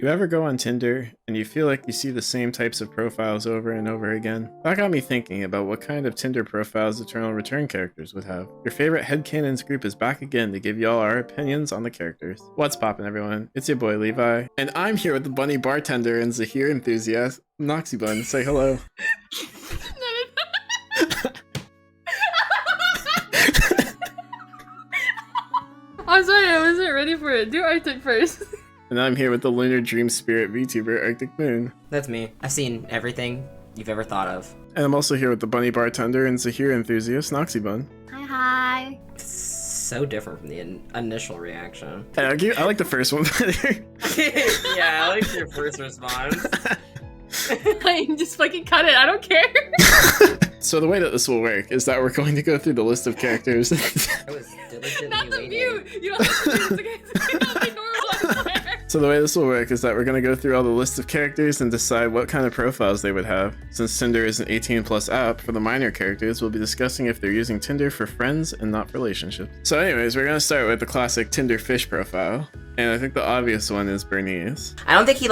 You ever go on Tinder and you feel like you see the same types of profiles over and over again? That got me thinking about what kind of Tinder profiles Eternal Return characters would have. Your favorite headcanons group is back again to give y'all our opinions on the characters. What's poppin', everyone? It's your boy Levi, and I'm here with the bunny bartender and Zahir enthusiast, Noxiibun. Say hello. I'm sorry, I wasn't ready for it. Do Arctic first. And I'm here with the lunar dream spirit VTuber Arctic Moon. That's me. I've seen everything you've ever thought of. And I'm also here with the bunny bartender and Zahir enthusiast, Noxiibun. Hi. So different from the initial reaction. I like the first one better. Yeah, I like your first response. Just fucking cut it. I don't care. So the way that this will work is that we're going to go through the list of characters. I was diligently Not the waiting. view. You don't have to do it. It's okay. Normal. So the way this will work is that we're going to go through all the list of characters and decide what kind of profiles they would have. Since Tinder is an 18+ app, for the minor characters, we'll be discussing if they're using Tinder for friends and not relationships. So anyways, we're going to start with the classic Tinder fish profile. And I think the obvious one is Bernice. I don't think he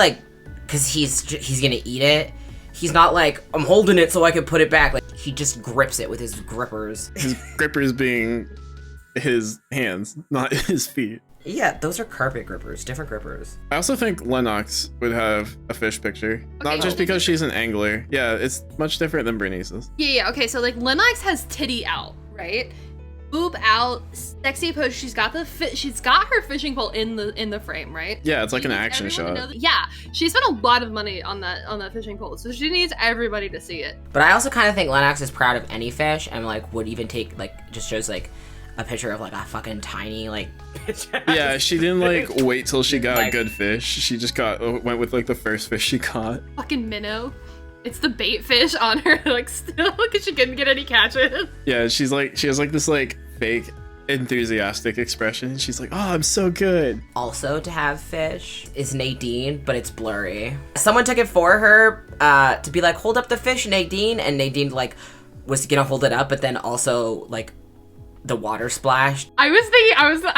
because he's gonna eat it. He's not like, I'm holding it so I can put it back. Like, he just grips it with his grippers. His grippers being his hands, not his feet. Yeah, those are carpet grippers, different grippers. I also think Lennox would have a fish picture. Not just because she's an angler. Yeah, it's much different than Bernice's. Yeah. Okay. So like Lennox has titty out, right? Boob out, sexy pose. She's got her fishing pole in the frame, right? Yeah, it's like She an needs action everyone to shot. know yeah, she spent a lot of money on that fishing pole, so she needs everybody to see it. But I also kind of think Lennox is proud of any fish and like would even take just shows like a picture of like a fucking tiny picture. Yeah, she didn't wait till she got a Like- good fish. She just went with the first fish she caught. Fucking minnow. It's the bait fish on her still because she couldn't get any catches. Yeah, she has this fake enthusiastic expression. She's like, oh, I'm so good. Also to have fish is Nadine, but it's blurry. Someone took it for her to be like, hold up the fish, Nadine, and Nadine was gonna hold it up, but then also the water splashed. I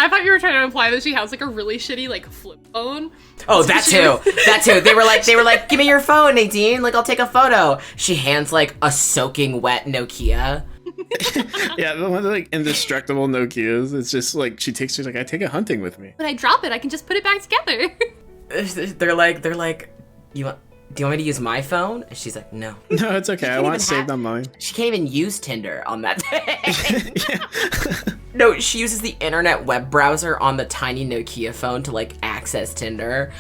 thought you were trying to imply that she has a really shitty flip phone. Oh, So that she- too. That too. They were like, give me your phone, Nadine. I'll take a photo. She hands a soaking wet Nokia. Yeah, the one indestructible Nokias. It's just she's like, I take it hunting with me. When I drop it, I can just put it back together. They're like, do you want me to use my phone? And she's like, no. No, it's okay. I can't want even it saved have- on mine. She can't even use Tinder on that day. Yeah. No, she uses the internet web browser on the tiny Nokia phone to access Tinder.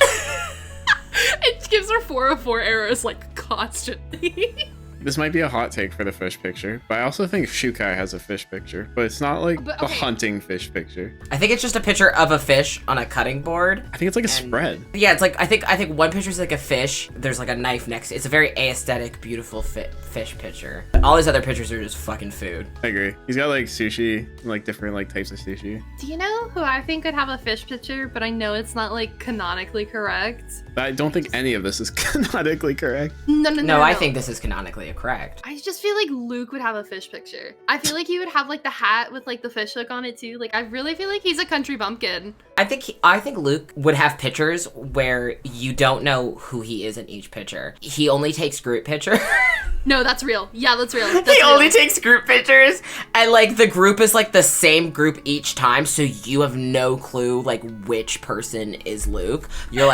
It gives her 404 errors constantly. This might be a hot take for the fish picture, but I also think Shukai has a fish picture, but it's not But, the okay. hunting fish picture. I think it's just a picture of a fish on a cutting board. I think it's like a spread. Yeah, it's I think one picture is a fish. There's a knife next to it. It's a very aesthetic, beautiful fish picture. All his other pictures are just fucking food. I agree. He's got sushi, different types of sushi. Do you know who I think would have a fish picture, but I know it's not canonically correct? I don't think any of this is canonically correct. No. I think this is canonically correct. I just feel like Luke would have a fish picture. I feel like he would have the hat with the fish hook on it too. I really feel like he's a country bumpkin. I think Luke would have pictures where you don't know who he is in each picture. He only takes group pictures. No, that's real. Yeah, that's real. That's He real. only takes group pictures, and the group is the same group each time, so you have no clue which person is Luke. You're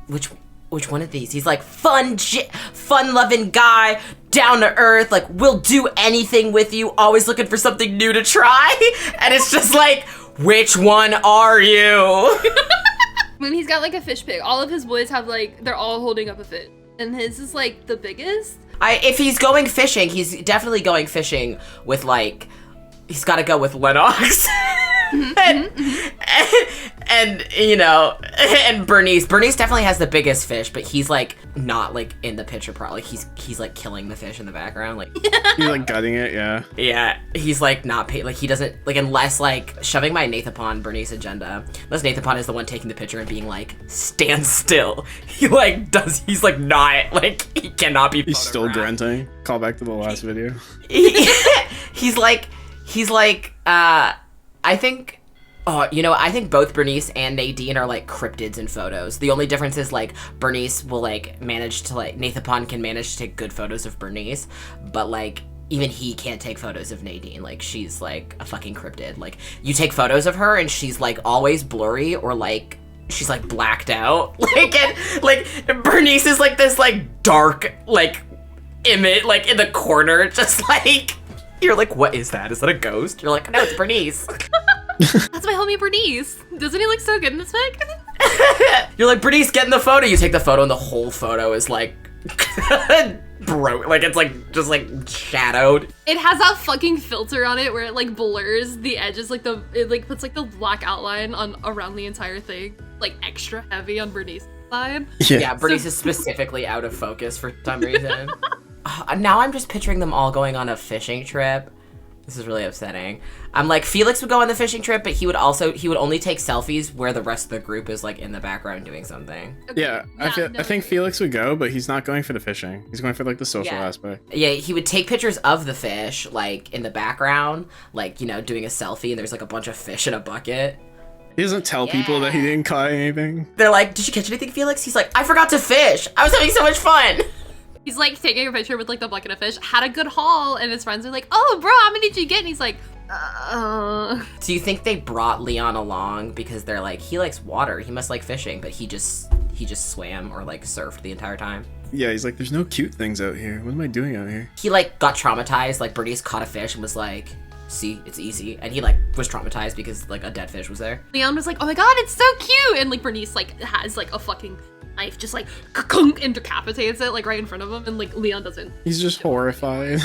which one of these? He's fun-loving guy, down to earth, we'll do anything with you, always looking for something new to try. And it's just which one are you? When he's got a fish pic, all of his boys have they're all holding up a fish, and his is the biggest. If he's going fishing, he's definitely going fishing with he's got to go with Lennox. and and Bernice definitely has the biggest fish, but he's not in the picture probably. He's killing the fish in the background. He's gutting it, yeah. Yeah, he's not paid. He doesn't unless shoving my Nathapon Bernice agenda. Unless Nathapon is the one taking the picture and being stand still. He he's not he cannot be. He's still photographed. grunting. Call back to the last video. He's I think Oh, you know, I think both Bernice and Nadine are like cryptids in photos. The only difference is like Bernice will like manage to like, Nathapon can manage to take good photos of Bernice, but like even he can't take photos of Nadine. Like she's like a fucking cryptid. Like you take photos of her and she's like always blurry or like she's like blacked out. Like and like Bernice is like this like dark like image like in the corner, just like you're like, what is that? Is that a ghost? You're like, no, it's Bernice. That's my homie Bernice. Doesn't he look so good in this pic? You're like, Bernice, get in the photo. You take the photo and the whole photo is like broke. Like it's like just like shadowed. It has that fucking filter on it where it like blurs the edges, like it like puts like the black outline on around the entire thing, like extra heavy on Bernice's side. Yeah, Bernice is specifically out of focus for some reason. Now I'm just picturing them all going on a fishing trip. This is really upsetting. I'm like, Felix would go on the fishing trip, but he would only take selfies where the rest of the group is like in the background doing something. Okay. Yeah, I think Felix would go, but he's not going for the fishing. He's going for like the social aspect. Yeah, he would take pictures of the fish, like in the background, like, you know, doing a selfie, and there's like a bunch of fish in a bucket. He doesn't tell people that he didn't catch anything. They're like, did you catch anything, Felix? He's like, I forgot to fish. I was having so much fun. He's like taking a picture with like the bucket of fish, had a good haul, and his friends are like, oh bro, how many did you get? And he's like, Do you think they brought Leon along because they're like, he likes water, he must like fishing, but he just swam or like surfed the entire time? Yeah, he's like, there's no cute things out here. What am I doing out here? He like got traumatized, like Bernice caught a fish and was like, see, it's easy. And he like was traumatized because like a dead fish was there. Leon was like, oh my god, it's so cute. And like Bernice like has like a fucking knife, just like and decapitates it like right in front of him, and like Leon doesn't. He's just horrified.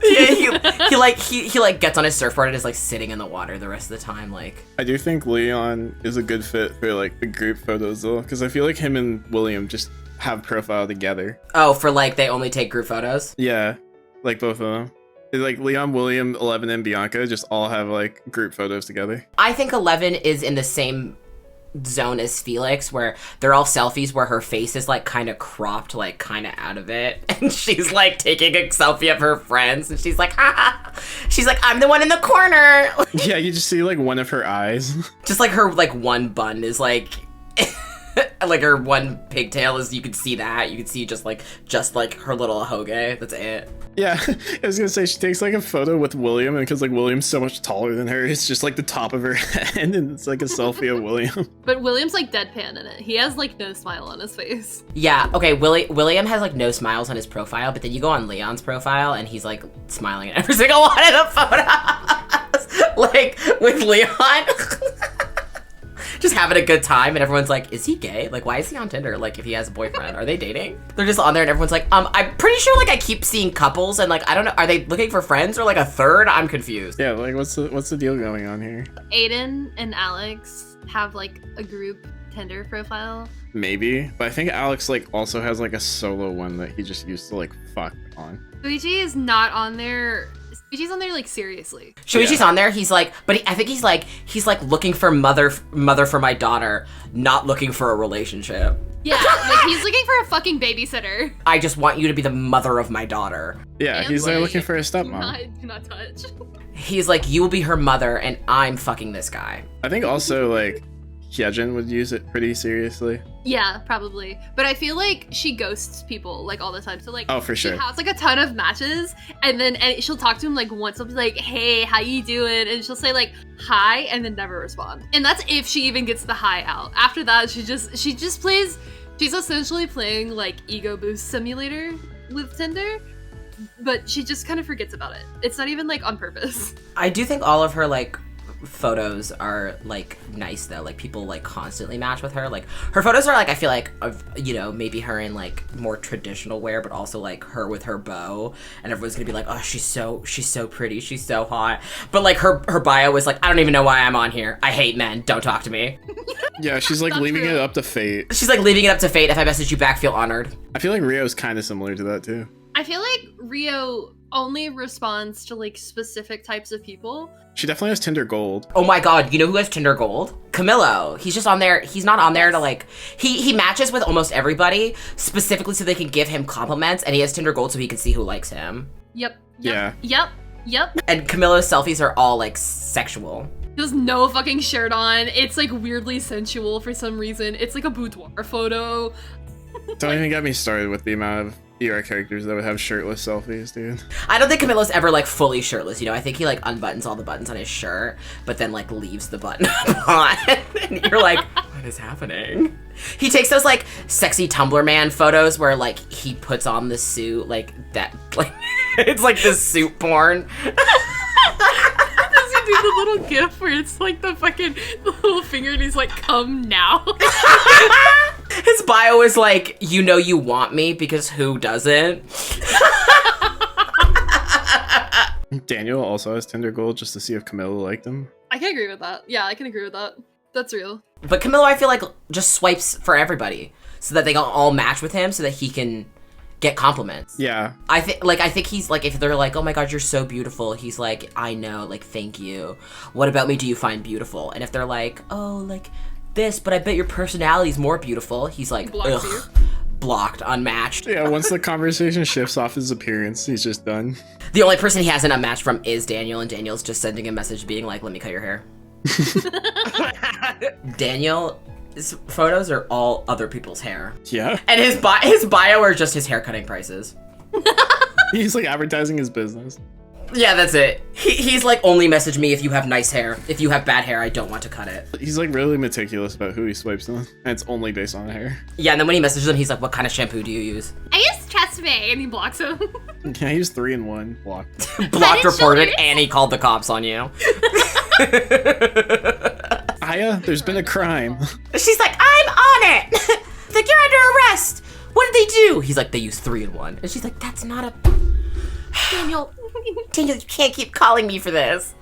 Yeah, he like gets on his surfboard and is like sitting in the water the rest of the time. Like, I do think Leon is a good fit for like the group photos though, because I feel like him and William just have profile together. oh, for like they only take group photos? Yeah, like both of them. Like Leon, William, 11, and Bianca just all have like group photos together. I think 11 is in the same zone as Felix, where they're all selfies where her face is like kind of cropped, like kind of out of it, and she's like taking a selfie of her friends, and she's like, ha. She's like, I'm the one in the corner. Yeah, you just see like one of her eyes. Just like her like one bun is like like her one pigtail is, you could see that. You could see just like her little hoge. That's it. Yeah, I was gonna say she takes like a photo with William, and because like William's so much taller than her, it's just like the top of her head, and it's like a selfie of William. But William's like deadpan in it. He has like no smile on his face. Yeah, okay, William has like no smiles on his profile, but then you go on Leon's profile and he's like smiling at every single one of the photos. Like with Leon. Just having a good time, and everyone's like, is he gay? Like, why is he on Tinder? Like, if he has a boyfriend, are they dating? They're just on there, and everyone's like, I'm pretty sure like I keep seeing couples, and like I don't know, are they looking for friends or like a third? I'm confused. Yeah, like what's the deal going on here? Aiden and Alex have like a group Tinder profile. Maybe, but I think Alex like also has like a solo one that he just used to like fuck on. Luigi is not on there. Luigi's on there like seriously. Shuichi's on there. He's like, but I think he's like looking for mother for my daughter, not looking for a relationship. Yeah, like he's looking for a fucking babysitter. I just want you to be the mother of my daughter. Yeah, And he's like like, looking for a stepmom. Do not touch. He's like, you will be her mother, and I'm fucking this guy. I think also like Hyejin would use it pretty seriously. Yeah, probably. But I feel like she ghosts people like all the time. So like, Oh, for sure. She has like a ton of matches, and then she'll talk to him like once. She'll be like, "Hey, how you doing?" And she'll say like, "Hi," and then never respond. And that's if she even gets the hi out. After that, she just plays. She's essentially playing like ego boost simulator with Tinder, but she just kind of forgets about it. It's not even like on purpose. I do think all of her like photos are like nice though. Like people like constantly match with her. Like her photos are like, I feel like of, you know, maybe her in like more traditional wear, but also like her with her bow, and everyone's gonna be like, oh, she's so pretty, she's so hot. But like her bio is like, I don't even know why I'm on here. I hate men. Don't talk to me. Yeah, she's like leaving it up to fate. She's like leaving it up to fate. If I message you back, feel honored. I feel like Rio's kind of similar to that too. I feel like Rio only responds to like specific types of people. She definitely has Tinder Gold. Oh my god, you know who has Tinder Gold? Camillo. He's just on there. He's not on there to like, he matches with almost everybody specifically so they can give him compliments, and he has Tinder Gold so he can see who likes him. Yep. Yeah. Yep. And Camillo's selfies are all like sexual. He has no fucking shirt on. It's like weirdly sensual for some reason. It's like a boudoir photo. Don't even get me started with the amount of ER characters that would have shirtless selfies, dude. I don't think Camilo's ever like fully shirtless, you know? I think he like unbuttons all the buttons on his shirt, but then like leaves the button on. And you're like, what is happening? He takes those like sexy Tumblr man photos where like he puts on the suit, like that, like it's like this suit porn. Does he do the little gif where it's like the little finger and he's like, come now? His bio is like, you know you want me, because who doesn't? Daniel also has Tinder Gold just to see if Camilla liked him. I can agree with that. Yeah, I can agree with that. That's real. But Camilo, I feel like, just swipes for everybody so that they all match with him so that he can get compliments. Yeah. I think he's like, if they're like, oh my god, you're so beautiful, he's like, I know, like, thank you. What about me do you find beautiful? And if they're like, oh, like this, but I bet your personality's more beautiful, he's like, Blocks you. Blocked, unmatched. Yeah, once the conversation shifts off his appearance, he's just done. The only person he hasn't unmatched from is Daniel, and Daniel's just sending a message being like, let me cut your hair. Daniel's photos are all other people's hair. Yeah. And his bio are just his hair cutting prices. He's like advertising his business. Yeah, that's it. He's like, only message me if you have nice hair. If you have bad hair, I don't want to cut it. He's like really meticulous about who he swipes on, and it's only based on hair. Yeah, and then when he messages him, he's like, what kind of shampoo do you use? I use Tresemme, and he blocks him. Yeah, he's 3-in-1 blocked. Blocked, reported, and he called the cops on you. Aya, there's been a crime. She's like, I'm on it. Like, you're under arrest. What did they do? He's like, they use 3-in-1. And she's like, that's not a... Daniel, you can't keep calling me for this.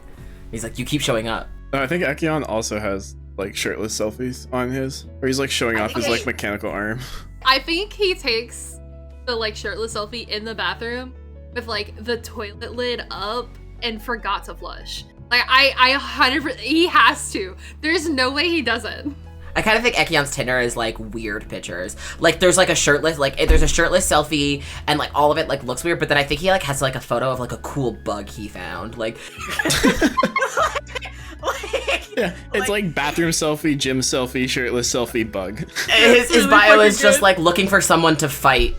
He's like, you keep showing up. I think Ekion also has like shirtless selfies on his, where he's like showing off his like mechanical arm. I think he takes the like shirtless selfie in the bathroom with like the toilet lid up and forgot to flush. Like I 100%, he has to. There's no way he doesn't. I kind of think Ekion's Tinder is like weird pictures. Like there's like a shirtless, like there's a shirtless selfie and like all of it like looks weird, but then I think he like has like a photo of like a cool bug he found. Like Yeah, it's like bathroom selfie, gym selfie, shirtless selfie, bug. His really bio is fucking just good. like looking for someone to fight.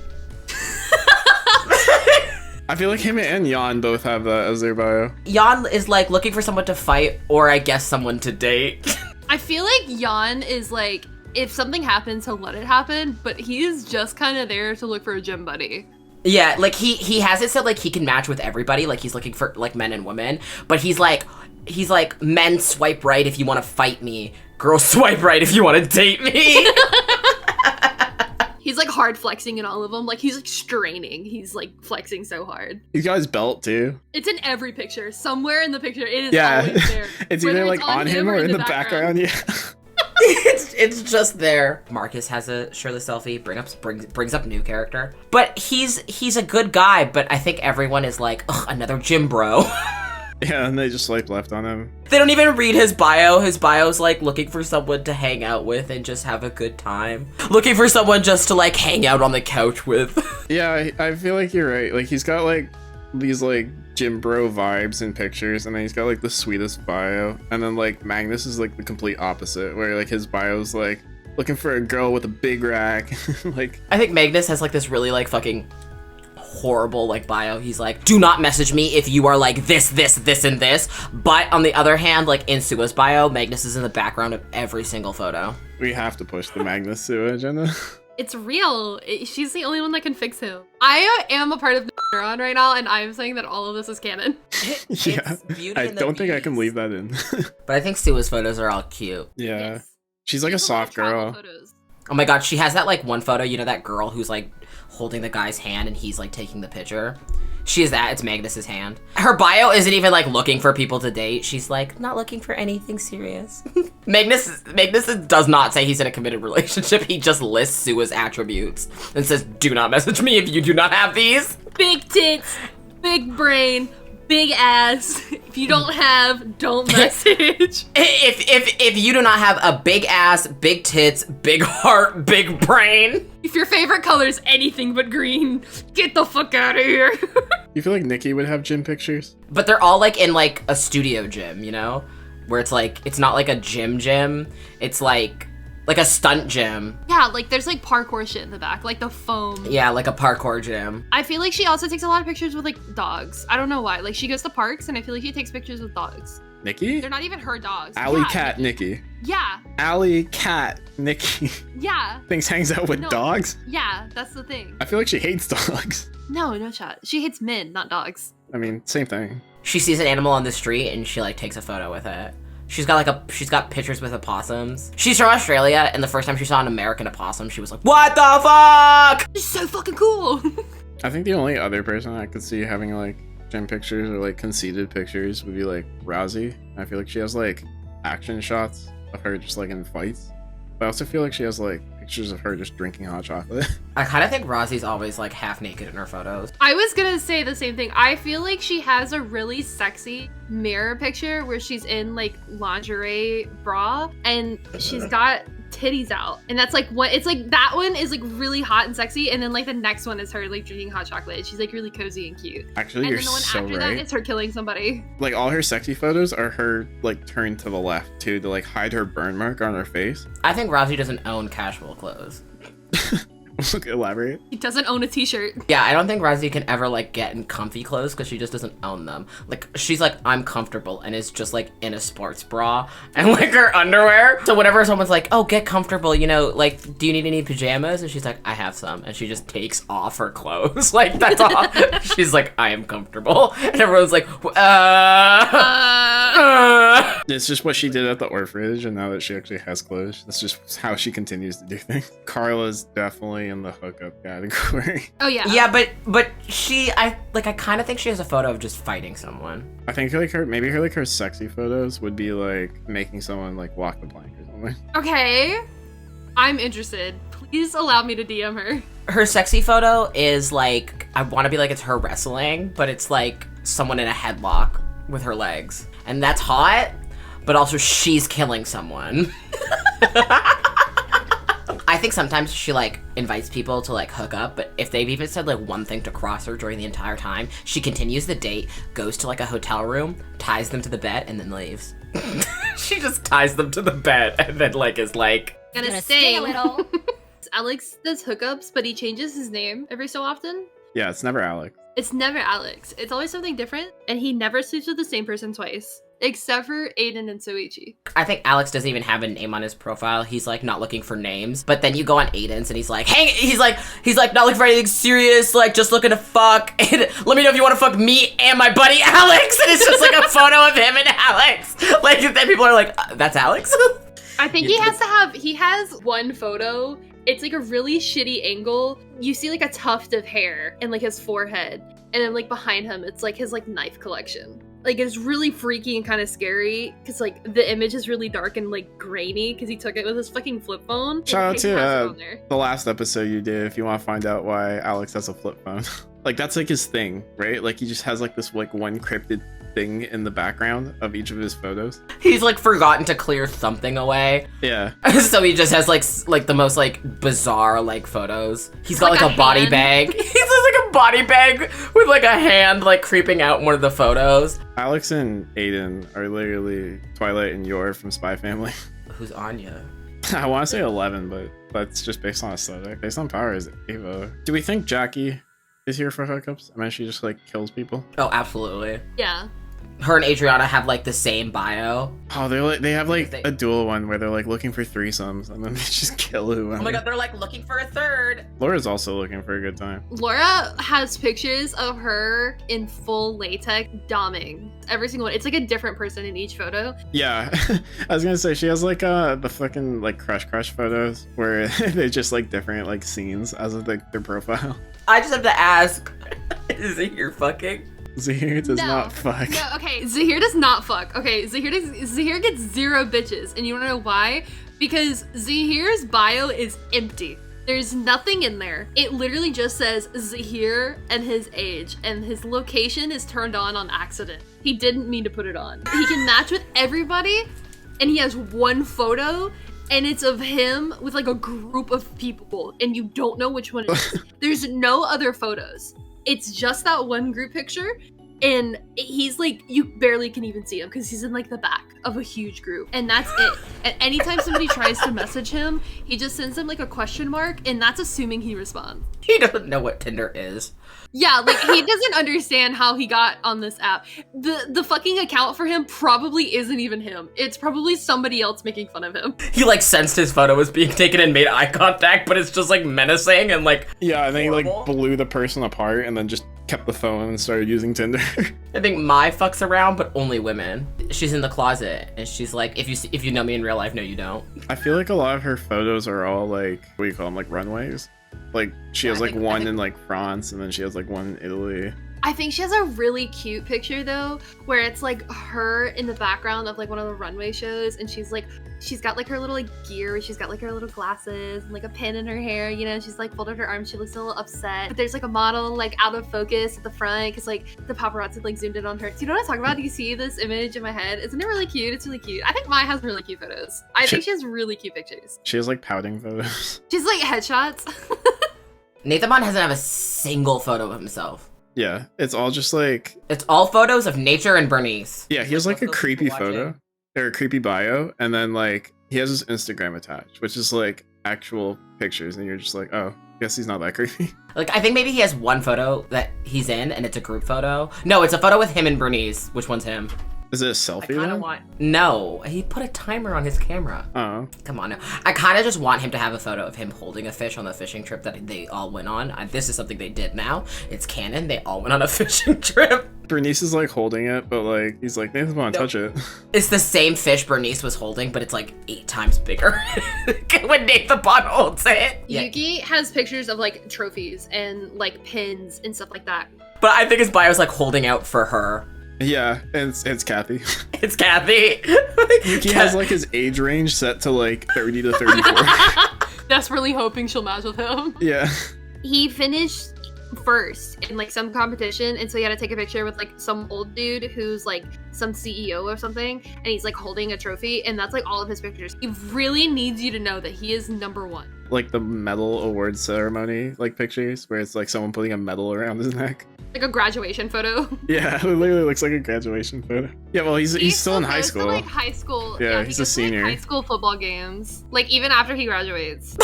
I feel like him and Jan both have that as their bio. Jan is like looking for someone to fight, or I guess someone to date. I feel like Jan is like, if something happens, he'll let it happen, but he is just kind of there to look for a gym buddy. Yeah, like he has it so like he can match with everybody, like he's looking for like men and women, but he's like men swipe right if you want to fight me, girls swipe right if you want to date me. He's like hard flexing in all of them, like he's like straining, he's like flexing so hard. He's got his belt too. It's in every picture, somewhere in the picture, it is Yeah, always there. it's Whether either like on him or in the background. Yeah. it's just there. Marcus has a shirtless selfie, brings up new character. But he's a good guy, but I think everyone is like, ugh, another gym bro. Yeah, and they just swipe left on him. They don't even read his bio. His bio's like looking for someone to hang out with and just have a good time. Looking for someone just to like hang out on the couch with. Yeah, I feel like you're right. Like he's got like these like gym bro vibes in pictures, and then he's got like the sweetest bio. And then like Magnus is like the complete opposite, where like his bio's like looking for a girl with a big rack. Like I think Magnus has like this really like fucking horrible like bio. He's like, do not message me if you are like this, and this. But on the other hand, like in Sua's bio, Magnus is in the background of every single photo. we have to push the Magnus Sua agenda. It's real. She's the only one that can fix him. I am a part of the Neuron right now, and I'm saying that all of this is canon. Yeah, I don't think I can leave that in. But I think Sua's photos are all cute. Yeah, Yes. she's like a Those are all soft travel girl. photos. Oh my god, she has that like one photo, you know, that girl who's like holding the guy's hand and he's like taking the picture. She is that, it's Magnus's hand. Her bio isn't even like looking for people to date. She's like, not looking for anything serious. Magnus does not say he's in a committed relationship. He just lists Sua's attributes and says, do not message me if you do not have these. Big tits, big brain, big ass. If you don't have, don't message. If you do not have a big ass, big tits, big heart, big brain. If your favorite color is anything but green, get the fuck out of here. You feel like Nikki would have gym pictures? But they're all like in like a studio gym, you know? where it's like, it's not like a gym, it's like a stunt gym. Yeah, like there's like parkour shit in the back, like the foam. Yeah, like a parkour gym. I feel like she also takes a lot of pictures with like dogs. I don't know why. Like she goes to parks and I feel like she takes pictures with dogs. Nikki? They're not even her dogs. Alley Yeah, cat Nikki. Yeah. Alley cat Nikki. Yeah. Thinks hangs out with No. dogs? Yeah, that's the thing. I feel like she hates dogs. No chat. She hates men, not dogs. I mean, same thing. She sees an animal on the street and she like takes a photo with it. She's got pictures with opossums. She's from Australia, and the first time she saw an American opossum, she was like, "What the fuck?" It's so fucking cool. I think the only other person I could see having like gym pictures or like conceited pictures would be like Rousey. I feel like she has like action shots of her just like in fights. But I also feel like she has like pictures of her just drinking hot chocolate. I kind of think Rosie's always like half naked in her photos. I was gonna say the same thing. I feel like she has a really sexy mirror picture where she's in like lingerie bra and she's got titties out, and that's like what it's like. That one is like really hot and sexy, and then like the next one is her like drinking hot chocolate. She's like really cozy and cute. Actually, And you're then the one so after right. that is her killing somebody. Like all her sexy photos are her like turned to the left too to like hide her burn mark on her face. I think Rosie doesn't own casual clothes. Elaborate. He doesn't own a t-shirt. Yeah, I don't think Rosie can ever like get in comfy clothes because she just doesn't own them. Like she's like, I'm comfortable, and is just like in a sports bra and like her underwear. So whenever someone's like, oh, get comfortable, you know, like, do you need any pajamas? And she's like, I have some, and she just takes off her clothes. Like that's all. She's like, I am comfortable, and everyone's like, It's just what she did at the orphanage, and now that she actually has clothes, that's just how she continues to do things. Carla's definitely in the hookup category. Oh yeah. Yeah, but she, I kind of think she has a photo of just fighting someone. I think like her sexy photos would be like making someone like walk the plank or something. Okay. I'm interested. Please allow me to DM her. Her sexy photo is like, I want to be like it's her wrestling, but it's like someone in a headlock with her legs. And that's hot, but also she's killing someone. I think sometimes she like invites people to like hook up, but if they've even said like one thing to cross her during the entire time, she continues the date, goes to like a hotel room, ties them to the bed, and then leaves. She just ties them to the bed and then like is like, Gonna stay a little. Alex does hookups, but he changes his name every so often. Yeah, it's never Alex. It's never Alex. It's always something different, and he never sleeps with the same person twice. Except for Aiden and Soichi. I think Alex doesn't even have a name on his profile. He's like not looking for names. But then you go on Aiden's and he's like, hey, he's like not looking for anything serious, like just looking to fuck. And let me know if you want to fuck me and my buddy Alex. And it's just like a photo of him and Alex. Like then people are like, that's Alex? I think he has one photo. It's like a really shitty angle. You see like a tuft of hair and like his forehead. And then like behind him, it's like his like knife collection. Like it's really freaky and kind of scary because like the image is really dark and like grainy because he took it with his fucking flip phone. Shout out He has it to on there. the last episode you did if you want to find out why Alex has a flip phone. Like that's like his thing, right? Like he just has like this like one cryptid thing in the background of each of his photos. He's like forgotten to clear something away. Yeah. So he just has like the most like bizarre like photos. He's got Like like a a body hand. bag. He's just like a body bag with like a hand like creeping out in one of the photos. Alex and Aiden are literally Twilight and Yor from Spy Family. Who's Anya? I want to say 11, but that's just based on aesthetic. Based on power is Ava. Do we think Jackie is here for hookups? I mean, she just like kills people. Oh, absolutely. Yeah. Her and Adriana have like the same bio. Oh, they have like They- a dual one where they're like looking for threesomes and then they just kill whoever. Oh my god, they're like looking for a third. Laura's also looking for a good time. Laura has pictures of her in full latex doming. Every single one. It's like a different person in each photo. Yeah, I was gonna say she has like the fucking like crush photos where they just like different like scenes as of like their profile. I just have to ask, is he here fucking? Zahir does not fuck. No, okay. Zahir does not fuck. Okay, Zahir gets 0 bitches. And you wanna know why? Because Zahir's bio is empty. There's nothing in there. It literally just says Zahir and his age, and his location is turned on accident. He didn't mean to put it on. He can match with everybody, and he has one photo, and it's of him with like a group of people, and you don't know which one it is. There's no other photos. It's just that one group picture, And he's like, you barely can even see him because he's in like the back of a huge group, and that's it. And anytime somebody tries to message him, he just sends them like a question mark, and that's assuming he responds. He doesn't know what Tinder is. Yeah, like he doesn't understand how he got on this app. The fucking account for him probably isn't even him. It's probably somebody else making fun of him. He like sensed his photo was being taken and made eye contact, but it's just like menacing and like Yeah, and then he like horrible. blew the person apart and then just kept the phone and started using Tinder. I think Mai fucks around, but only women. She's in the closet and she's like, if you know me in real life, no, you don't. I feel like a lot of her photos are all like, what do you call them, like runways? Like she has I like think- one in like France, and then she has like one in Italy. I think she has a really cute picture though, where it's like her in the background of like one of the runway shows, and she's got like her little like gear, she's got like her little glasses and like a pin in her hair, you know, she's like folded her arms, she looks a little upset. But there's like a model like out of focus at the front because like the paparazzi like zoomed in on her. Do you know what I'm talking about? Do you see this image in my head? Isn't it really cute? It's really cute. I think Mai has really cute photos. I think she has really cute pictures. She has like pouting photos. She's like headshots. Nathan Bond doesn't have a single photo of himself. Yeah, it's all just like, It's all photos of nature and Bernice. yeah, he has like a Let's go creepy watch photo or a creepy bio, and then like he has his Instagram attached, which is like actual pictures, and you're just like, oh, guess he's not that creepy. Like, I think maybe he has one photo that he's in, and it's a group photo. No, it's a photo with him and Bernice. Which one's him? Is it a I selfie kind then? of want... No, he put a timer on his camera. Oh, Come on now. I kind of just want him to have a photo of him holding a fish on the fishing trip that they all went on. This is something they did now. It's canon. They all went on a fishing trip. Bernice is like holding it, but like he's like, Nathan want to touch it. It's the same fish Bernice was holding, but it's like 8 times bigger when Nathan Bond holds it. Yeah. Yuki has pictures of like trophies and like pins and stuff like that. But I think his bio is like holding out for her. Yeah, and it's Kathy. It's Kathy. Yuki has like his age range set to like 30 to 34. Desperately hoping she'll match with him. Yeah. He finished first in like some competition, and so he had to take a picture with like some old dude who's like some CEO or something, and he's like holding a trophy, and that's like all of his pictures. He really needs you to know that he is #1. Like the medal award ceremony like pictures where it's like someone putting a medal around his neck. Like a graduation photo. Yeah, it literally looks like a graduation photo. Yeah, well, he's still in high goes to, school. like high school. Yeah, he he's goes a to, senior. like, high school football games. Like even after he graduates.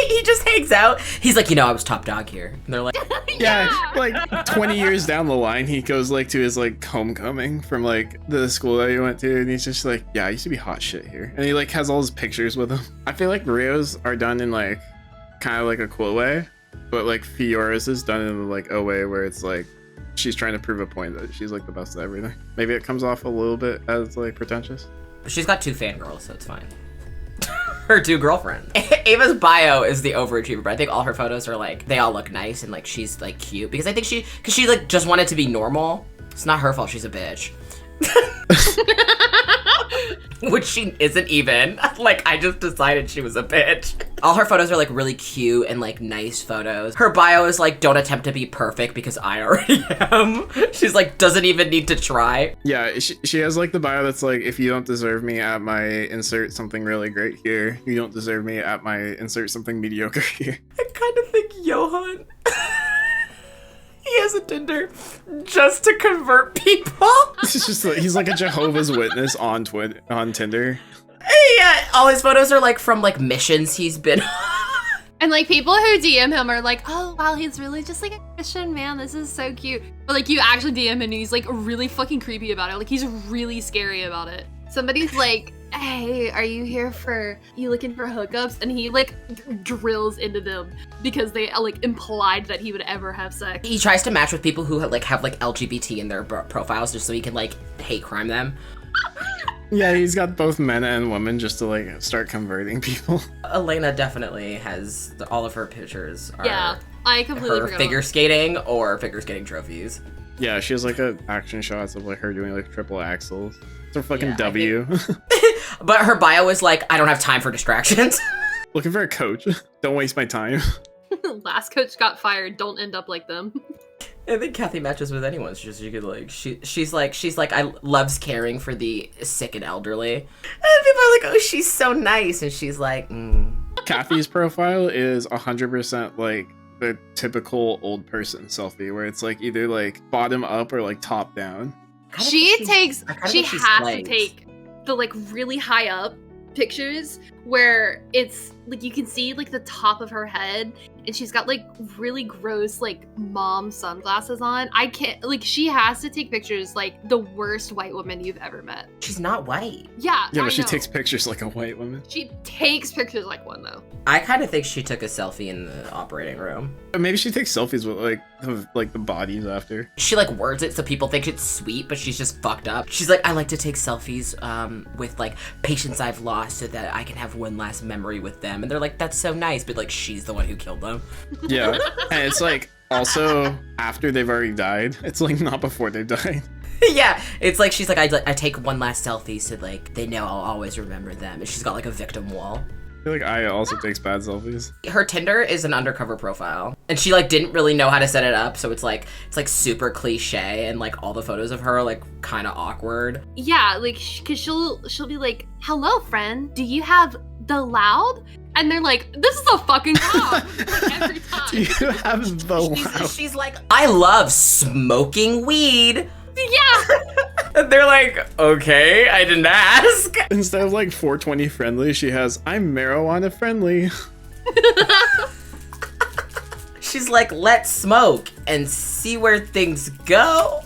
He just hangs out. He's like, I was top dog here. And they're like, Yeah, like 20 years down the line, he goes like to his like homecoming from like the school that he went to, and he's just like, yeah, I used to be hot shit here. And he like has all his pictures with him. I feel like Rio's are done in like kind of like a cool way, but like Fiora's is done in like a way where it's like she's trying to prove a point that she's like the best at everything. Maybe it comes off a little bit as like pretentious. she's got 2 fangirls, so it's fine. Her 2 girlfriends. Ava's bio is the overachiever, but I think all her photos are like, they all look nice and like she's like cute because I think she like just wanted to be normal. It's not her fault she's a bitch. Which she isn't even. Like, I just decided she was a bitch. All her photos are like really cute and like nice photos. Her bio is like, don't attempt to be perfect because I already am. She's like, doesn't even need to try. Yeah, she has like the bio that's like, if you don't deserve me at my insert something really great here, you don't deserve me at my insert something mediocre here. I kind of think Johan, he has a Tinder just to convert people. It's just like, he's like a Jehovah's Witness on Tinder. Yeah, all his photos are like from like missions he's been on. And like people who DM him are like, oh wow, he's really just like a Christian man. This is so cute. But like you actually DM him and he's like really fucking creepy about it. Like he's really scary about it. Somebody's like, hey, are you looking for hookups? And he like drills into them because they like implied that he would ever have sex. He tries to match with people who have like LGBT in their profiles just so he can like hate crime them. Yeah, he's got both men and women just to like start converting people. Elena definitely has all of her pictures are Yeah, I completely her forgot. figure skating or figure skating trophies. Yeah, she has like a action shots of like her doing like triple axels. It's her fucking Yeah, I W. But her bio is like, I don't have time for distractions. Looking for a coach. Don't waste my time. Last coach got fired. Don't end up like them. I think Kathy matches with anyone. She could like she's like I loves caring for the sick and elderly. And people are like, oh, she's so nice, and she's like, Kathy's profile is 100% like the typical old person selfie where it's like either like bottom up or like top down. She has to legs. take the like really high up pictures where it's like you can see like the top of her head and she's got like really gross like mom sunglasses on. I can't, like, she has to take pictures like the worst white woman you've ever met. She's not white. Yeah, Yeah, I but she know. takes pictures like a white woman. She takes pictures like one though. I kind of think she took a selfie in the operating room. Maybe she takes selfies with like the bodies after. She like words it so people think it's sweet, but she's just fucked up. She's like, I like to take selfies with like patients I've lost so that I can have one last memory with them. And they're like, that's so nice, but like she's the one who killed them. Yeah, and it's like also after they've already died. It's like not before they've died. Yeah, it's like she's like, I take one last selfie so like they know I'll always remember them. And she's got like a victim wall. I feel like Aya also takes bad selfies. Her Tinder is an undercover profile, and she like didn't really know how to set it up, so it's like super cliche, and like all the photos of her are like kind of awkward. Yeah, like because she'll be like, hello friend, do you have the loud? And they're like, this is a fucking cop. Like, every time. Do you have the wow? She's like, I love smoking weed. Yeah. And they're like, okay, I didn't ask. Instead of like 420 friendly, she has I'm marijuana friendly. She's like, let's smoke and see where things go.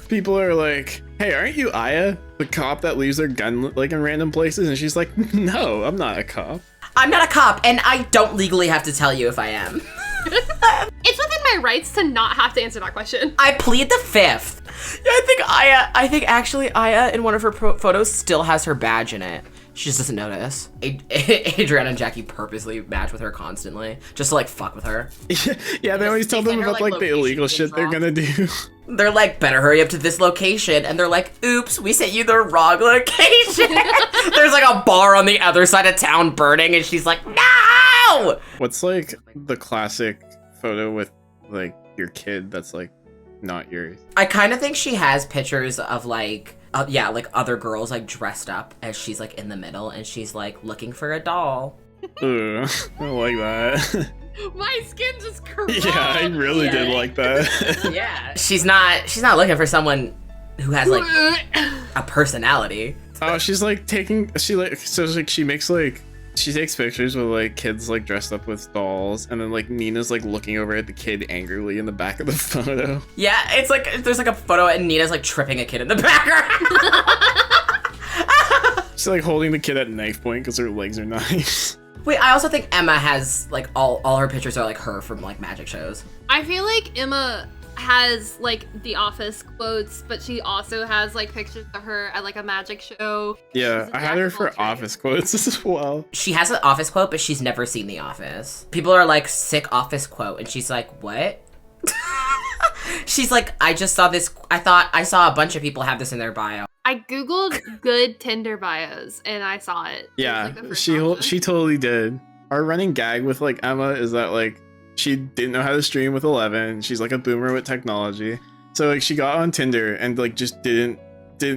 People are like, hey, aren't you Aya, the cop that leaves their gun like in random places? And she's like, no, I'm not a cop. I'm not a cop, and I don't legally have to tell you if I am. It's within my rights to not have to answer that question. I plead the fifth. Yeah, I think actually Aya in one of her photos still has her badge in it. She just doesn't notice. Adriana and Jackie purposely match with her constantly, just to like fuck with her. Yeah, they always tell them send her, about like, like the illegal location shit they're gonna do. They're like, better hurry up to this location. And they're like, oops, we sent you the wrong location. There's like a bar on the other side of town burning, and she's like, no! What's like the classic photo with like your kid that's like not yours? I kind of think she has pictures of like, like other girls like dressed up as she's like in the middle, and she's like looking for a doll. Ugh, I don't like that. My skin just crawled. Yeah, I really did like that. Yeah. She's not looking for someone who has like a personality. Oh, she's like she takes pictures with like kids like dressed up with dolls, and then like Nina's like looking over at the kid angrily in the back of the photo. Yeah, it's like there's like a photo and Nina's like tripping a kid in the background. She's like holding the kid at knife point because her legs are knives. Wait, I also think Emma has like all her pictures are like her from like magic shows. I feel like Emma has like the office quotes, but she also has like pictures of her at like a magic show. Yeah, She's a I had jack her of all for trades. office quotes as well. She has an office quote, but she's never seen The Office. People are like, sick office quote, and she's like, what? She's like, I just saw this. I saw a bunch of people have this in their bio. I googled good Tinder bios and I saw it. It was, Yeah, like, the first she option. totally did. Our running gag with like Emma is that like she didn't know how to stream with 11. She's like a boomer with technology. So like she got on Tinder and like just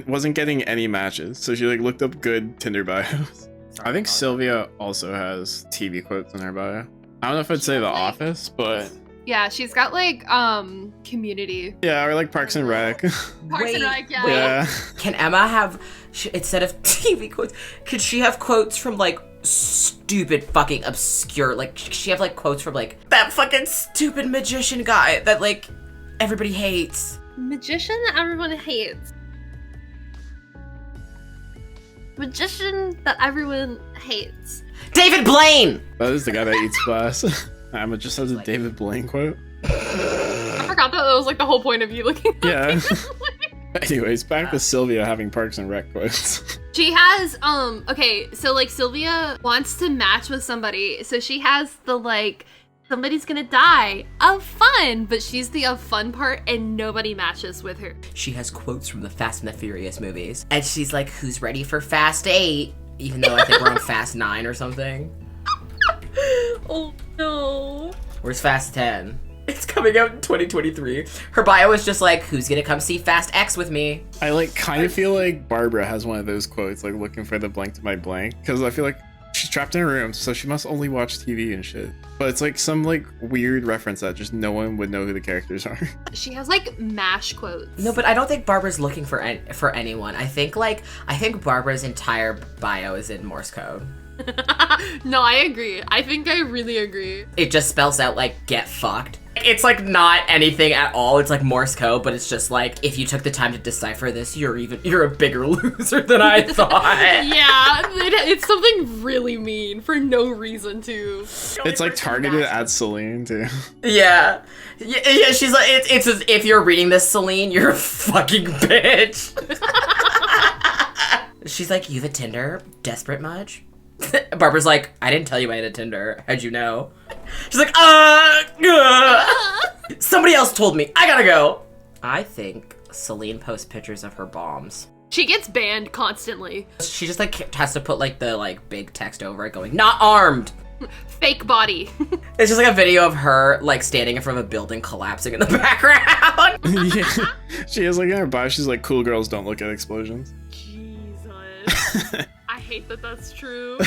wasn't getting any matches. So she like looked up good Tinder bios. I think Sylvia also has TV quotes in her bio. I don't know if I'd say The Office, but Yeah, she's got like Community. yeah, or like Parks and Rec. Parks and Rec, yeah. Yeah. Can Emma have, instead of TV quotes, could she have quotes from like stupid fucking obscure, like she have like quotes from like that fucking stupid magician guy that like everybody hates? Magician that everyone hates. Magician that everyone hates. David Blaine! That is the guy that eats glass. Emma just has a David Blaine quote. I forgot that was like the whole point of you looking at Yeah. me. Anyways, back to Sylvia having Parks and Rec quotes. She has, okay, so like Sylvia wants to match with somebody, so she has the like, somebody's gonna die of fun, but she's the of fun part and nobody matches with her. She has quotes from the Fast and the Furious movies. And she's like, who's ready for Fast 8? Even though I think we're on Fast 9 or something. Oh no. Where's Fast 10? It's coming out in 2023. Her bio is just like, who's gonna come see Fast X with me? I like kind of feel like Barbara has one of those quotes, like looking for the blank to my blank, because I feel like she's trapped in a room, so she must only watch TV and shit. But it's like some like weird reference that just no one would know who the characters are. She has like MASH quotes. No, but I don't think Barbara's looking for anyone. I think Barbara's entire bio is in Morse code. No, I agree. I think I really agree. It just spells out like get fucked. It's like not anything at all. It's like Morse code, but it's just like if you took the time to decipher this, you're a bigger loser than I thought. Yeah, it's something really mean for no reason too. It's like targeted at Celine too. Yeah. Yeah, she's like it's as if you're reading this, Celine, you're a fucking bitch. She's like, you have a Tinder? Desperate much? Barbara's like, I didn't tell you I had a Tinder. How'd you know? She's like, somebody else told me. I gotta go. I think Celine posts pictures of her bombs. She gets banned constantly. She just like has to put like the like big text over it going, not armed. Fake body. It's just like a video of her like standing in front of a building collapsing in the background. Yeah. She has like in her bio, she's like, cool girls don't look at explosions. Jesus. I hate that that's true.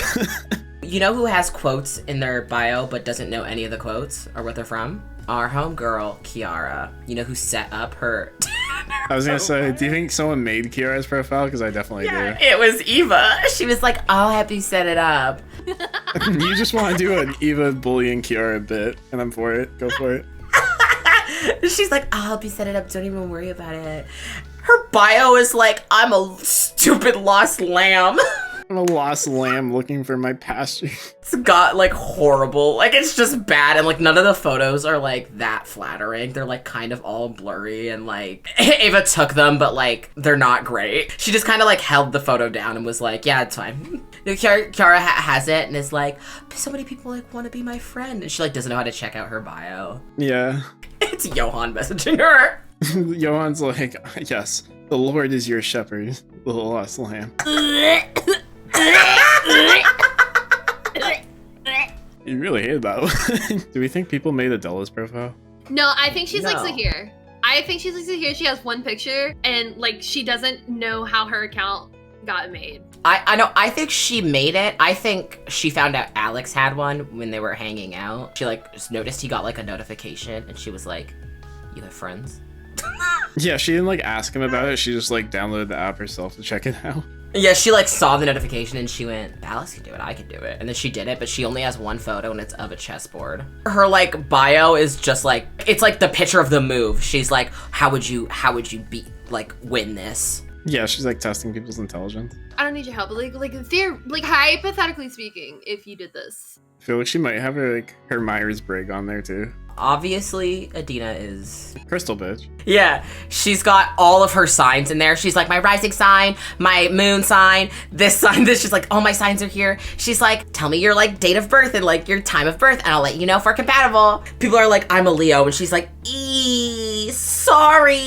You know who has quotes in their bio but doesn't know any of the quotes or what they're from? Our homegirl, Kiara. You know who set up her... I was gonna say, do you think someone made Kiara's profile? Because I definitely do. It was Eva. She was like, I'll help you set it up. You just want to do an Eva bullying Kiara bit, and I'm for it. Go for it. She's like, I'll help you set it up. Don't even worry about it. Her bio is like, I'm a stupid lost lamb. I'm a lost lamb looking for my pasture. It's got like horrible, like it's just bad, and like none of the photos are like that flattering. They're like kind of all blurry, and like Ava took them, but like they're not great. She just kind of like held the photo down and was like, yeah, it's fine. Kiara has it and is like, so many people like want to be my friend, and she like doesn't know how to check out her bio. Yeah. It's Johan messaging her. Johan's like, yes, the Lord is your shepherd, the lost lamb. You really hated that one. Do we think people made Adela's profile? No, I think she's like No. Zahir. I think she's like Zahir. She has one picture and like she doesn't know how her account got made. I know, I think she made it. I think she found out Alex had one when they were hanging out. She like just noticed he got like a notification and she was like, you have friends? Yeah, she didn't like ask him about it. She just like downloaded the app herself to check it out. Yeah, she like saw the notification and she went, Alex can do it, I can do it. And then she did it, but she only has one photo and it's of a chessboard. Her like bio is just like, it's like the picture of the move. She's like, how would you beat, like win this? Yeah, she's like testing people's intelligence. I don't need your help, but like hypothetically speaking, if you did this. I feel like she might have her Myers-Briggs on there too. Obviously, Adina is... Crystal bitch. Yeah, she's got all of her signs in there. She's like, my rising sign, my moon sign, this sign, this. She's like, all my signs are here. She's like, tell me your like date of birth and like your time of birth and I'll let you know if we're compatible. People are like, I'm a Leo. And she's like, sorry.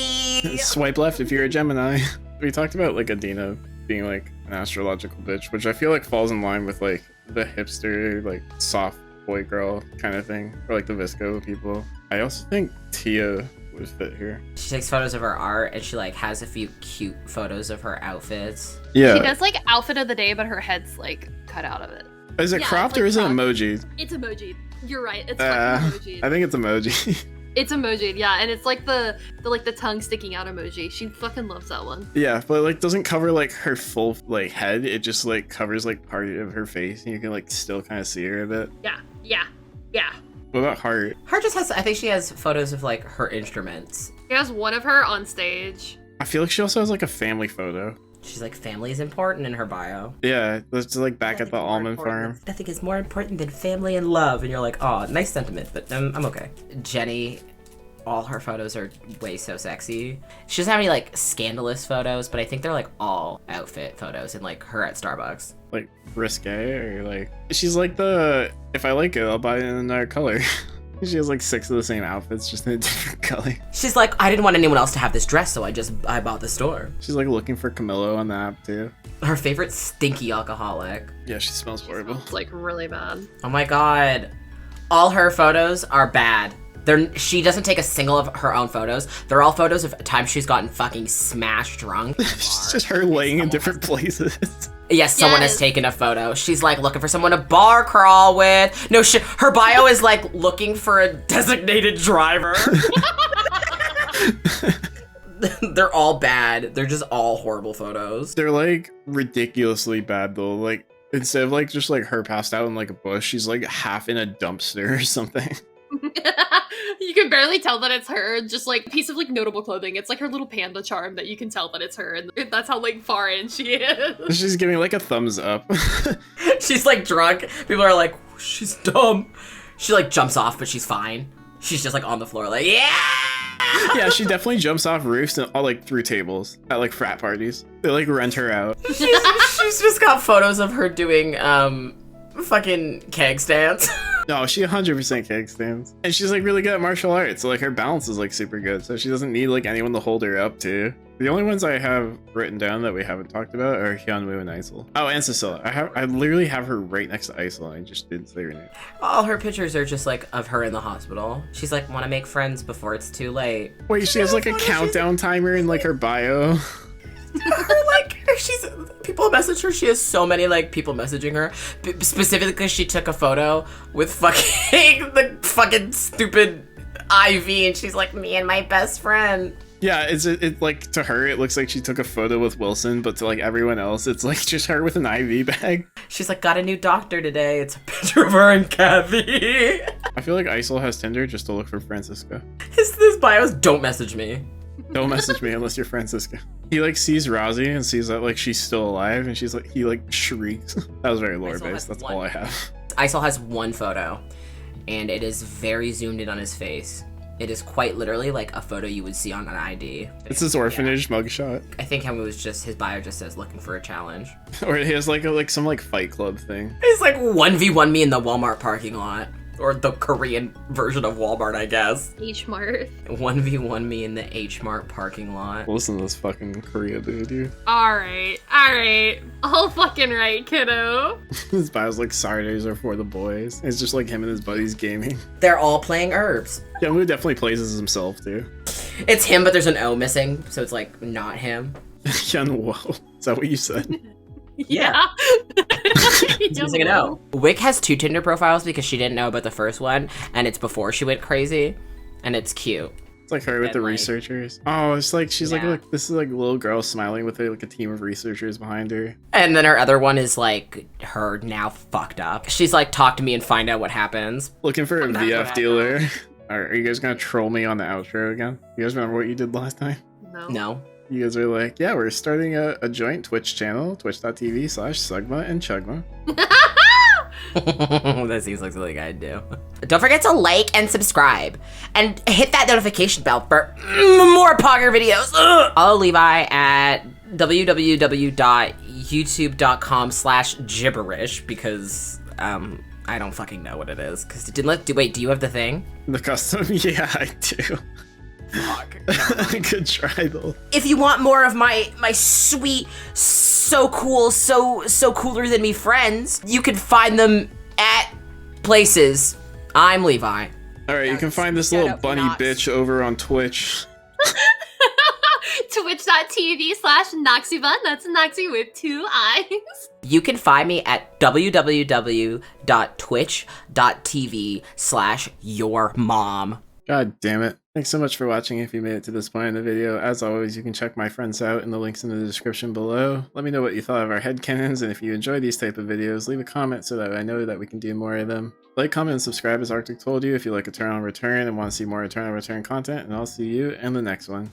Swipe left if you're a Gemini. We talked about like Adina being like an astrological bitch, which I feel like falls in line with like the hipster, like soft boy girl kind of thing, or like the VSCO people. I also think Tia would fit here. She takes photos of her art and she like has a few cute photos of her outfits. Yeah. She does like outfit of the day, but her head's like cut out of it. Is it Yeah, cropped like or is it cropped. emoji? It's emoji. You're right. It's fucking emoji. I think it's emoji. It's emoji, yeah, and it's like the tongue sticking out emoji. She fucking loves that one. Yeah, but like doesn't cover like her full like head. It just like covers like part of her face, and you can like still kind of see her a bit. Yeah. What about Heart? Her just has, I think she has photos of like her instruments. She has one of her on stage. I feel like she also has like a family photo. She's like, family is important in her bio. Yeah, that's like back at the almond farm. Nothing is more important than family and love. And you're like, oh, nice sentiment, but I'm okay. Jenny, all her photos are way so sexy. She doesn't have any like scandalous photos, but I think they're like all outfit photos and like her at Starbucks. Like risque or like she's like the if I like it I'll buy it in another color. She has like 6 of the same outfits just in a different color. She's like, I didn't want anyone else to have this dress, so I bought the store. She's like looking for Camillo on the app too. Her favorite stinky alcoholic. Yeah, she smells horrible. It's like really bad. Oh my god. All her photos are bad. She doesn't take a single of her own photos. They're all photos of times she's gotten fucking smashed drunk. It's just her laying in different places. Yes, someone has taken a photo. She's like looking for someone to bar crawl with. No shit. Her bio is like looking for a designated driver. They're all bad. They're just all horrible photos. They're like ridiculously bad though. Like instead of like just like her passed out in like a bush, she's like half in a dumpster or something. You can barely tell that it's her, just like a piece of like notable clothing. It's like her little panda charm that you can tell that it's her, and that's how like far in she is. She's giving like a thumbs up. She's like drunk. People are like, she's dumb. She like jumps off, but she's fine. She's just like on the floor like, yeah! Yeah, she definitely jumps off roofs and all like through tables at like frat parties. They like rent her out. She's just got photos of her doing fucking keg stands. No, she 100% keg stands. And she's like really good at martial arts, so like her balance is like super good, so she doesn't need like anyone to hold her up too. The only ones I have written down that we haven't talked about are Hyunwoo and Isol. Oh, and Cecilia. I literally have her right next to Isol, I just didn't say her name. All her pictures are just like of her in the hospital. She's like, want to make friends before it's too late. Wait, she has like a countdown timer in like her bio. Her, like, people message her. She has so many like people messaging her, specifically because she took a photo with fucking the fucking stupid IV, and she's like, me and my best friend. Yeah, it's like to her it looks like she took a photo with Wilson, but to like everyone else it's like just her with an IV bag. She's like, got a new doctor today. It's a picture of her and Kathy. I feel like Isol has Tinder just to look for Francisco. His bio is, don't message me. Don't message me unless you're Francisco. He like sees Rosie and sees that like she's still alive, and she's like, he like shrieks. That was very lore based. That's all I have. Isol has one photo, and it is very zoomed in on his face. It is quite literally like a photo you would see on an ID. It's his orphanage mugshot. I think him was just, his bio just says looking for a challenge. Or he has like some like fight club thing. It's like 1v1 me in the Walmart parking lot. Or the Korean version of Walmart, I guess. H-Mart. 1v1 me in the H-Mart parking lot. Listen to this fucking Korea dude. Alright. All fucking right, kiddo. His bio's like Saturdays are for the boys. It's just like him and his buddies gaming. They're all playing Erbs. Hyunwoo definitely plays as himself too. It's him, but there's an O missing, so it's like not him. Hyunwoo. Is that what you said? Yeah. He's using an O. Wick has 2 Tinder profiles because she didn't know about the first one, and it's before she went crazy, and it's cute. It's like her with the researchers. Oh, it's like she's like this is like a little girl smiling with like a team of researchers behind her. And then her other one is like her now fucked up. She's like, talk to me and find out what happens. Looking for a VF dealer. Are you guys gonna troll me on the outro again? You guys remember what you did last time? No. You guys are like, yeah, we're starting a joint Twitch channel, twitch.tv/Sugma and Chugma. That seems like something I'd do. Don't forget to like and subscribe. And hit that notification bell for more Pogger videos. Follow Levi at www.youtube.com/gibberish because, I don't fucking know what it is. Wait, do you have the thing? The custom? Yeah, I do. Fuck. Good try though. If you want more of my sweet, so cool, so cooler than me friends, you can find them at places. I'm Levi. Alright, you can find this little bunny bitch over on Twitch. Twitch.tv/Noxiibun. That's Noxie with 2 eyes. You can find me at www.twitch.tv/yourmom. God damn it. Thanks so much for watching if you made it to this point in the video. As always, you can check my friends out in the links in the description below. Let me know what you thought of our headcanons, and if you enjoy these type of videos, leave a comment so that I know that we can do more of them. Like, comment, and subscribe as Arctic told you if you like Eternal Return and want to see more Eternal Return content, and I'll see you in the next one.